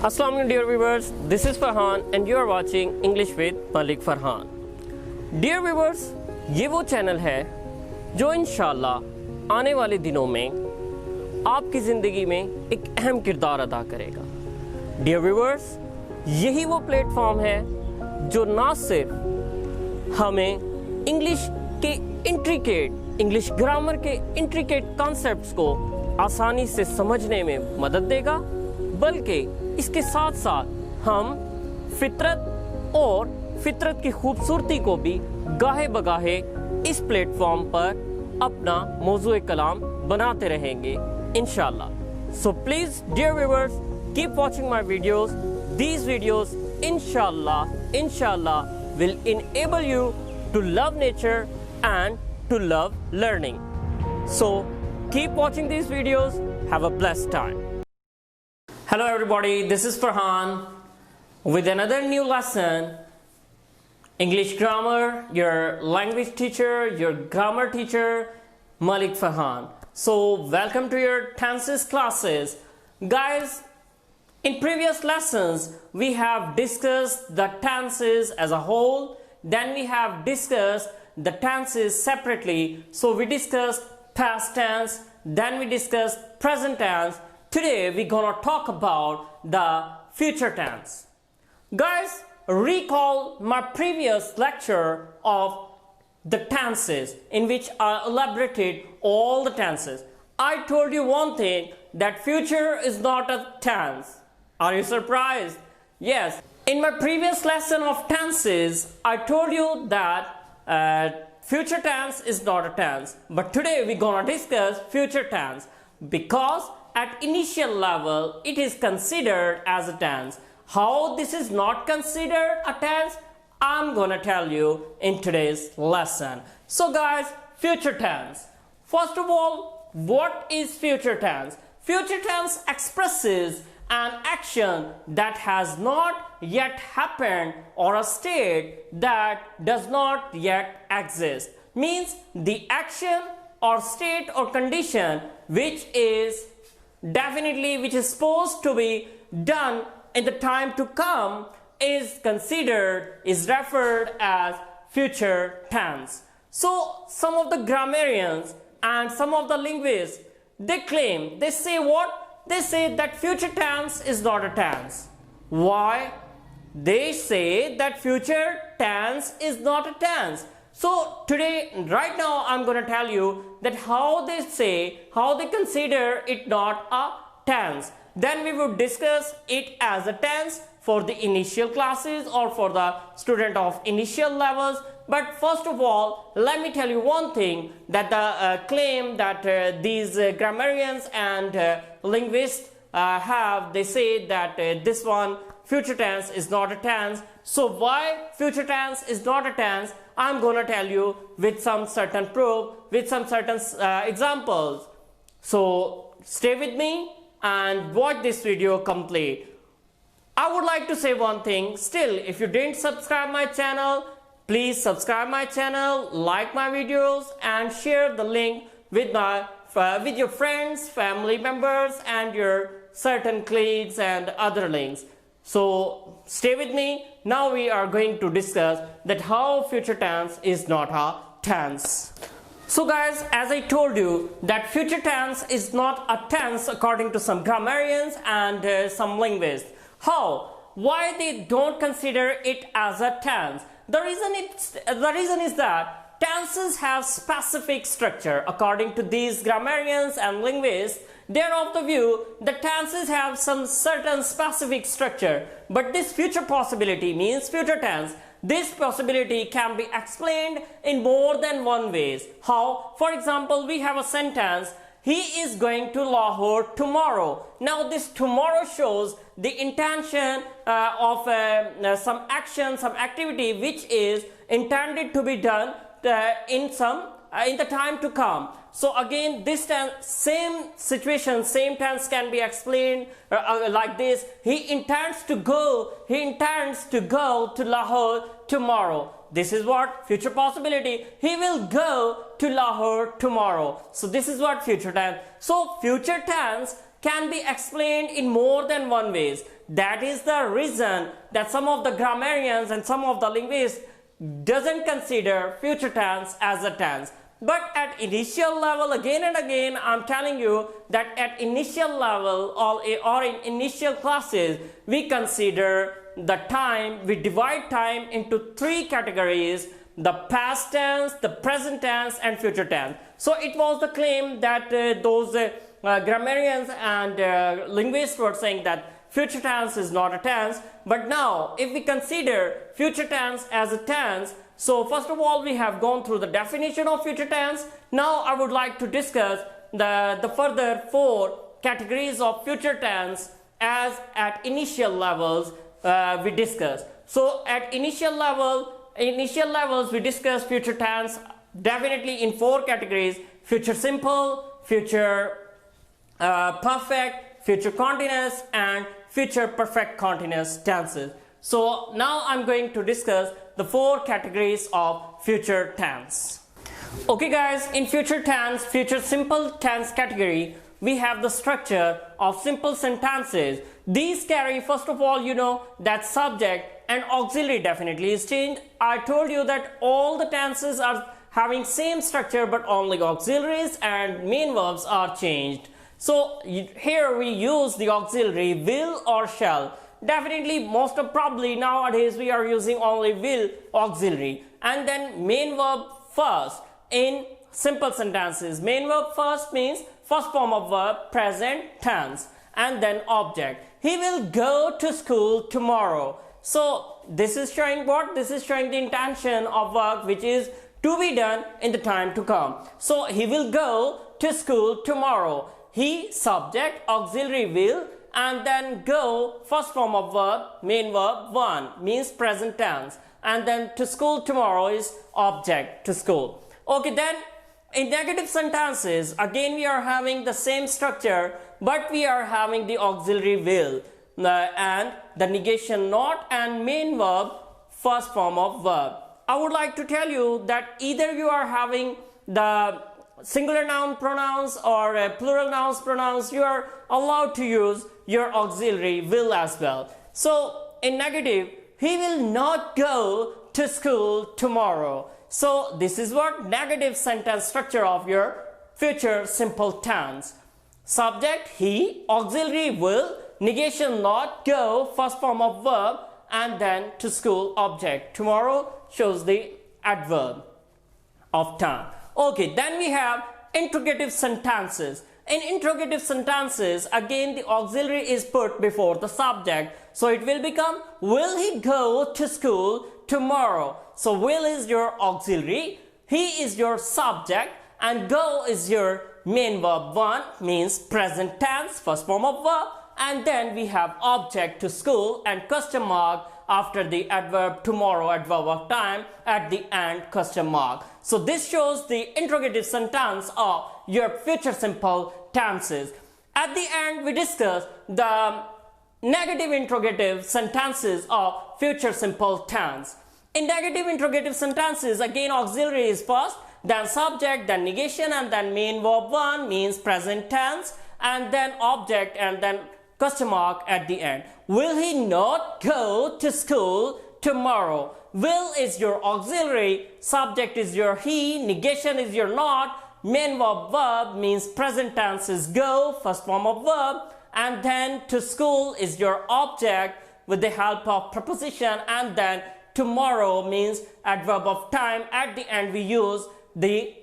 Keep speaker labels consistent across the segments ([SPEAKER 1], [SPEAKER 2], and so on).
[SPEAKER 1] Assalamu alaikum dear viewers, this is Farhan and you are watching English with Malik Farhan. Dear viewers, ये वो channel है जो इंशाल्लाह आने वाले दिनों में आपकी ज़िंदगी में एक अहम किरदार अदा करेगा. Dear viewers, यही वो प्लेटफॉर्म है जो ना सिर्फ हमें इंग्लिश के इंग्लिश ग्रामर के इंट्रिकेट कॉन्सेप्ट्स को आसानी से समझने में मदद देगा, बल्कि इसके साथ साथ हम फितरत की खूबसूरती को भी गाहे बगाहे इस प्लेटफॉर्म पर अपना मौजूए कलाम बनाते रहेंगे इंशाल्लाह. So please dear viewers, keep watching my videos. These videos inshallah will enable you to love nature and to love learning. So keep watching these videos. Have a blessed time. Hello everybody, this is Farhan with another new lesson. English grammar, your language teacher, your grammar teacher, Malik Farhan. So welcome to your tenses classes. Guys, in previous lessons, we have discussed the tenses as a whole. Then we have discussed the tenses separately. So we discussed past tense, then we discussed present tense. Today we're gonna talk about the future tense. Guys, recall my previous lecture of the tenses in which I elaborated all the tenses. I told you one thing, that future is not a tense. Are you surprised? Yes. In my previous lesson of tenses, I told you that future tense is not a tense. But today we're gonna discuss future tense because at initial level it is considered as a tense. How this is not considered a tense, I'm gonna tell you in today's lesson. So guys, future tense. First of all, what is future tense? Future tense expresses an action that has not yet happened or a state that does not yet exist. Means the action or state or condition which is supposed to be done in the time to come is referred as future tense. So some of the grammarians and some of the linguists, they say what? They say that future tense is not a tense. Why? They say that future tense is not a tense. So today, right now, I'm going to tell you that how they consider it not a tense. Then we would discuss it as a tense for the initial classes or for the student of initial levels. But first of all, let me tell you one thing, that the claim that these grammarians and linguists they say that this one future tense is not a tense. So why future tense is not a tense, I'm going to tell you with some certain proof, with some certain examples. So stay with me and watch this video complete. I would like to say one thing still, if you didn't subscribe my channel, please subscribe my channel, like my videos and share the link with your friends, family members and your certain colleagues and other links. So stay with me. Now we are going to discuss that how future tense is not a tense. So guys, as I told you that future tense is not a tense according to some grammarians and some linguists. How? Why they don't consider it as a tense? The reason is that tenses have specific structure. According to these grammarians and linguists, they are of the view that tenses have some certain specific structure. But this future possibility means future tense. This possibility can be explained in more than one ways. How? For example, we have a sentence, he is going to Lahore tomorrow. Now this tomorrow shows the intention of some action, some activity which is intended to be done in the time to come. So again, this tense, same situation, same tense can be explained like this. He intends to go to Lahore tomorrow. This is what future possibility. He will go to Lahore tomorrow. So this is what future tense. So future tense can be explained in more than one ways. That is the reason that some of the grammarians and some of the linguists doesn't consider future tense as a tense. But at initial level, again and again, I'm telling you that at initial level or in initial classes, we consider the time, we divide time into three categories: the past tense, the present tense, and future tense. So it was the claim that those grammarians and linguists were saying that future tense is not a tense. But now, if we consider future tense as a tense, so first of all, we have gone through the definition of future tense. Now I would like to discuss the further four categories of future tense as at initial levels we discussed. So at initial levels we discuss future tense definitely in four categories: future simple, future perfect, future continuous, and future perfect continuous tenses. So now I'm going to discuss the four categories of future tense. Okay guys, in future tense, future simple tense category, we have the structure of simple sentences. These carry, first of all, you know that subject and auxiliary definitely is changed. I told you that all the tenses are having same structure, but only auxiliaries and main verbs are changed. So here we use the auxiliary will or shall. Definitely, most of probably nowadays we are using only will auxiliary, and then main verb first in simple sentences. Main verb first means first form of verb, present tense, and then object. He will go to school tomorrow. So this is showing what? This is showing the intention of work which is to be done in the time to come. So he will go to school tomorrow. He, subject, auxiliary will, and then go, first form of verb, main verb 1 means present tense, and then to school tomorrow is object, to school. Okay, then in negative sentences again we are having the same structure, but we are having the auxiliary will and the negation not and main verb first form of verb. I would like to tell you that either you are having the singular noun pronouns or plural nouns pronouns, you are allowed to use your auxiliary will as well. So in negative, he will not go to school tomorrow. So this is what negative sentence structure of your future simple tense. Subject he, auxiliary will, negation not, go, first form of verb, and then to school object. Tomorrow shows the adverb of time. Okay, then we have interrogative sentences. In interrogative sentences, again the auxiliary is put before the subject. So it will become, will he go to school tomorrow? So will is your auxiliary, he is your subject, and go is your main verb 1 means present tense, first form of verb, and then we have object to school and question mark after the adverb tomorrow, adverb of time, at the end question mark. So this shows the interrogative sentence of your future simple tenses. At the end we discuss the negative interrogative sentences of future simple tense. In negative interrogative sentences, again auxiliary is first, then subject, then negation, and then main verb 1 means present tense, and then object, and then question mark at the end. Will he not go to school tomorrow? Will is your auxiliary, subject is your he, negation is your not, main verb means present tense is go, first form of verb, and then to school is your object with the help of preposition, and then tomorrow means adverb of time. At the end we use the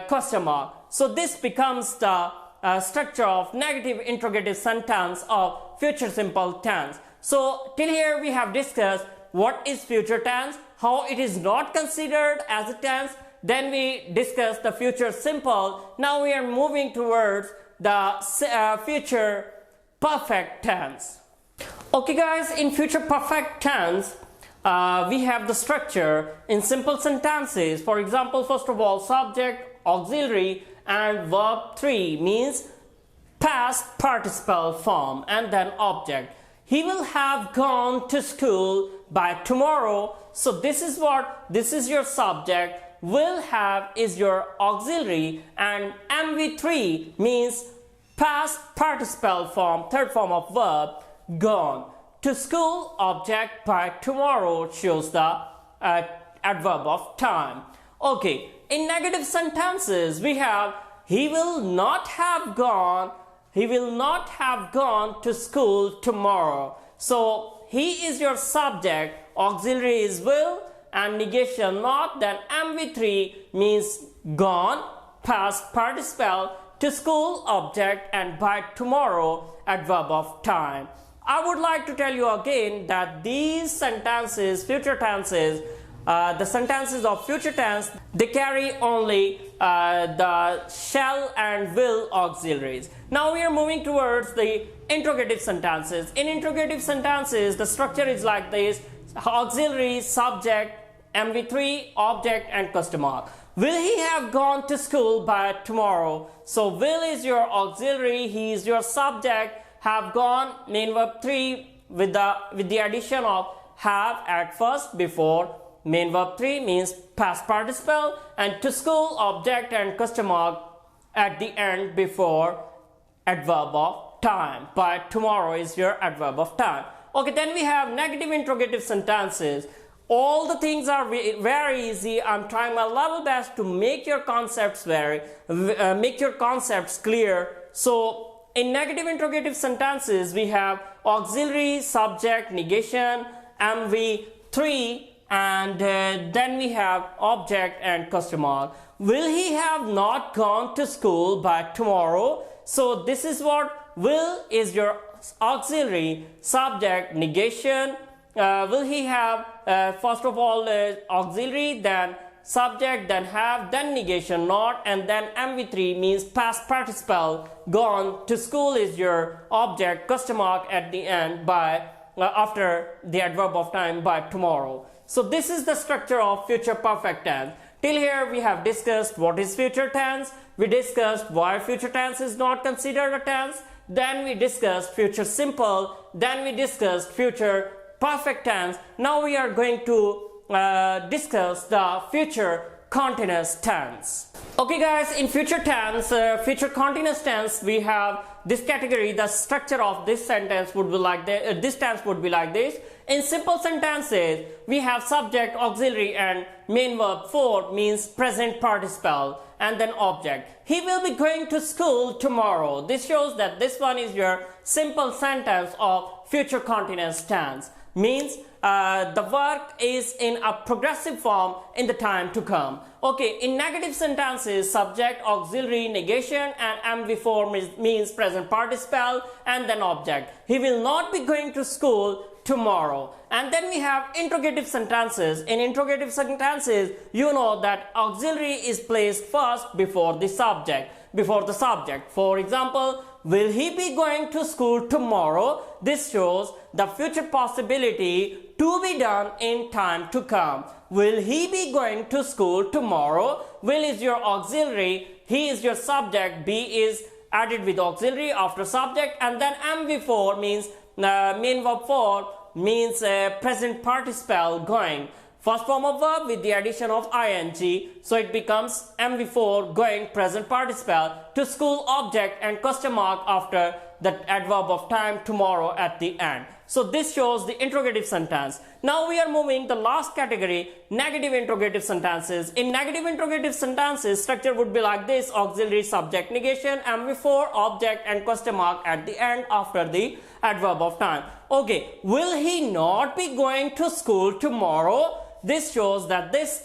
[SPEAKER 1] question mark. So this becomes the structure of negative interrogative sentence of future simple tense. So till here we have discussed what is future tense, how it is not considered as a tense, then we discussed the future simple. Now we are moving towards the future perfect tense. Okay guys, in future perfect tense we have the structure in simple sentences. For example, first of all, subject, auxiliary, and verb 3 means past participle form, and then object. He will have gone to school by tomorrow. So this is what, this is your subject, will have is your auxiliary, and MV3 means Past participle form, third form of verb, gone. To school, object by tomorrow shows the adverb of time. Okay, in negative sentences we have he will not have gone to school tomorrow. So he is your subject, auxiliary is will, and negation not, then MV3 means gone, past participle, to school, object, and by tomorrow, adverb of time. I would like to tell you again that these sentences, future tenses, the sentences of future tense, they carry only the shall and will auxiliaries. Now we are moving towards the interrogative sentences. In interrogative sentences, the structure is like this: auxiliary, subject, MV3, object, and question mark. Will he have gone to school by tomorrow? So will is your auxiliary, he is your subject, have gone, main verb 3 with the addition of have at first before main verb 3 means past participle, and to school, object, and question mark at the end before adverb of time. By tomorrow is your adverb of time. Okay, then we have negative interrogative sentences. All the things are very easy. I'm trying my level best to make your concepts clear. So in negative interrogative sentences, we have auxiliary, subject, negation, MV3, and then we have object and question mark. Will he have not gone to school by tomorrow? So this is what will is your auxiliary, subject, negation. Will he have first of all auxiliary, then subject, then have, then negation not, and then MV3 means past participle, gone. To school is your object, question mark at the end by after the adverb of time, by tomorrow. So this is the structure of future perfect tense. Till here we have discussed what is future tense, we discussed why future tense is not considered a tense, then we discussed future simple, then we discussed future perfect tense. Now we are going to discuss the future continuous tense. Okay guys, in future tense, future continuous tense, we have this category. The structure of this sentence would be like this. This tense would be like this. In simple sentences, we have subject, auxiliary, and main verb 4 means present participle, and then object. He will be going to school tomorrow. This shows that this one is your simple sentence of future continuous tense. Means the work is in a progressive form in the time to come. Okay, in negative sentences, subject, auxiliary, negation, and MV4 means present participle, and then object. He will not be going to school tomorrow. And then we have interrogative sentences. In interrogative sentences, you know that auxiliary is placed first before the subject. For example, will he be going to school tomorrow? This shows the future possibility to be done in time to come. Will he be going to school tomorrow? Will is your auxiliary, he is your subject, be is added with auxiliary after subject, and then MV4 means main verb 4 means present participle, going. First form of verb with the addition of ing, so it becomes MV4, going, present participle, to school, object, and question mark after the adverb of time, tomorrow, at the end. So this shows the interrogative sentence. Now we are moving the last category, negative interrogative sentences. In negative interrogative sentences, structure would be like this: auxiliary, subject, negation, MV4, object, and question mark at the end after the adverb of time. Okay, will he not be going to school tomorrow? This shows that this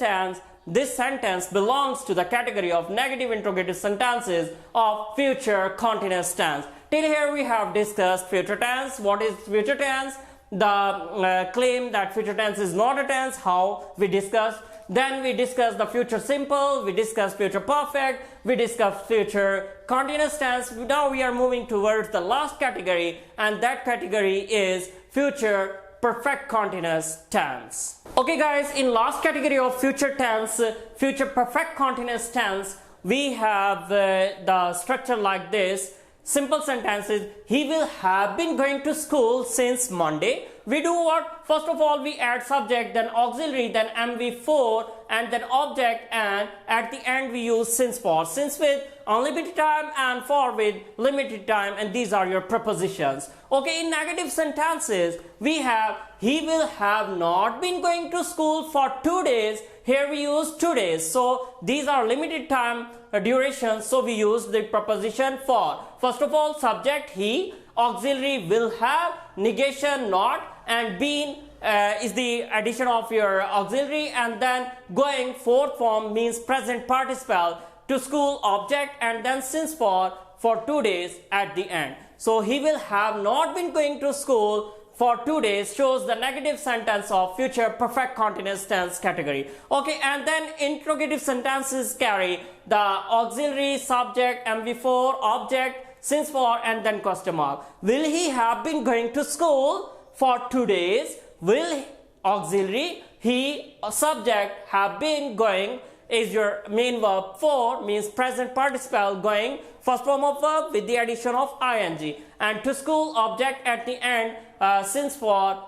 [SPEAKER 1] sentence belongs to the category of negative interrogative sentences of future continuous tense. Till here we have discussed future tense. What is future tense? The claim that future tense is not a tense, how we discussed. Then we discussed the future simple, we discussed future perfect, we discussed future continuous tense. Now we are moving towards the last category, and that category is future perfect continuous tense. Okay guys, in last category of future tense, future perfect continuous tense, we have the structure like this. Simple sentences: he will have been going to school since Monday. We do what? First of all, we add subject, then auxiliary, then MV4, and then object, and at the end we use since for. Since with unlimited time and for with limited time, and these are your prepositions. Okay, in negative sentences, we have he will have not been going to school for 2 days. Here we use 2 days. So these are limited time duration, so we use the preposition for. First of all, subject he, auxiliary will have, negation not, and been is the addition of your auxiliary, and then going fourth form means present participle, to school object, and then since for 2 days at the end. So he will have not been going to school for 2 days shows the negative sentence of future perfect continuous tense category. Okay, and then interrogative sentences carry the auxiliary, subject, MV4, object, since for, and then question mark. Will he have been going to school for 2 days? Will auxiliary, he, subject, have been going is your main verb. For means present participle, going, first form of verb with the addition of ing, and to school object at the end, since for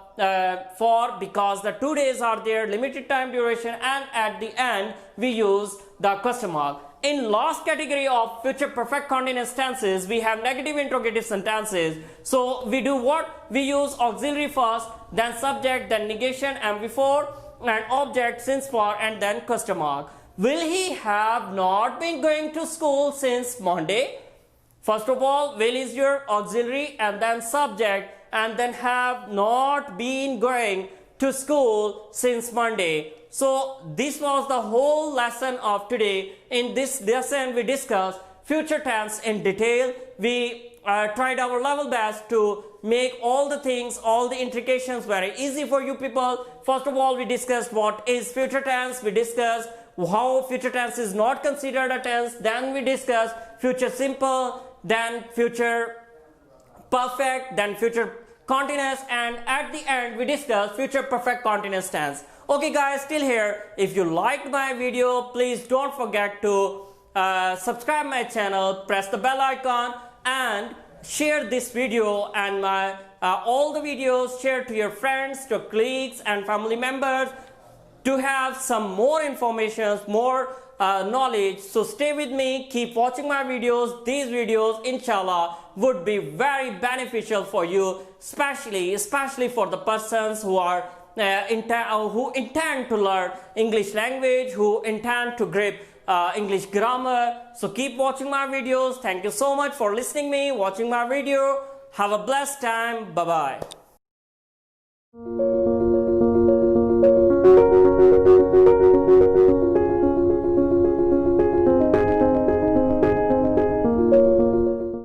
[SPEAKER 1] because the 2 days are there, limited time duration, and at the end we use the question mark. In last category of future perfect continuous tenses, we have negative interrogative sentences. So we do what? We use auxiliary first, then subject, then negation, MV4, and object, since for, and then question mark. Will he have not been going to school since Monday? First of all, will is your auxiliary, and then subject, and then have not been going to school since Monday. So this was the whole lesson of today. In this lesson we discussed future tense in detail. We tried our level best to make all the things, all the intrications very easy for you people. First of all, we discussed what is future tense. We discussed how future tense is not considered a tense. Then we discussed future simple, then future perfect, then future continuous, and at the end we discussed future perfect continuous tense. Okay guys, still here. If you liked my video, please don't forget to subscribe my channel, press the bell icon, and share this video and my all the videos. Share to your friends, to colleagues and family members to have some more information, more knowledge. So stay with me, keep watching my videos. These videos inshallah would be very beneficial for you, especially for the persons who are who intend to learn English language, who intend to grip English grammar. So keep watching my videos. Thank you so much for listening me, watching my video. Have a blessed time. Bye bye.